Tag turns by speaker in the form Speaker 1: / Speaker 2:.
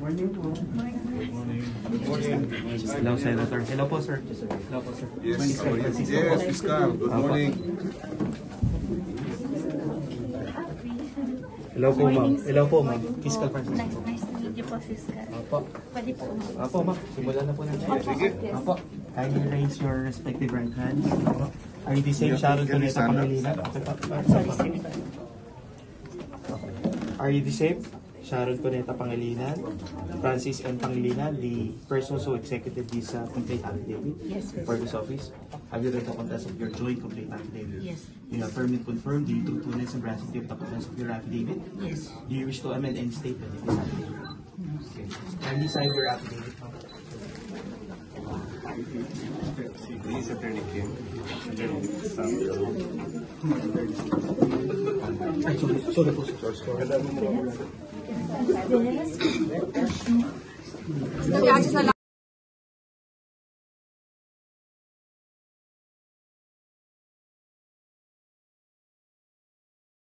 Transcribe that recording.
Speaker 1: Morning po.
Speaker 2: Hello, Senator. Hello po, sir. Hello po, sir.
Speaker 3: Yes, Fiscal. Good morning.
Speaker 2: Hello po, ma'am. Hello po, ma'am. Fiscal Francisco.
Speaker 4: Nice to meet you po, Fiscal.
Speaker 2: Apo.
Speaker 4: Pwede po.
Speaker 2: Apo, ma'am. Simulan na po natin.
Speaker 3: Sige.
Speaker 2: Apo. Kindly raise your respective right hands. Apo. Are you the same Sharon Cuneta Pangilinan? Okay pa. Are you the same? Sharon Cuneta Pangilinan, Francis M. Pangilinan, the person who executed this complaint affidavit for this office. Have you read the contents of your joint complaint affidavit?
Speaker 4: Yes.
Speaker 2: You have firmly confirmed the truthfulness and veracity of the contents of your affidavit?
Speaker 4: Yes.
Speaker 2: Do you wish to amend any statement in this affidavit? Okay. Kindly sign your affidavit.
Speaker 3: Please, Attorney Kim.
Speaker 2: Sorry po, sir.
Speaker 4: Yes.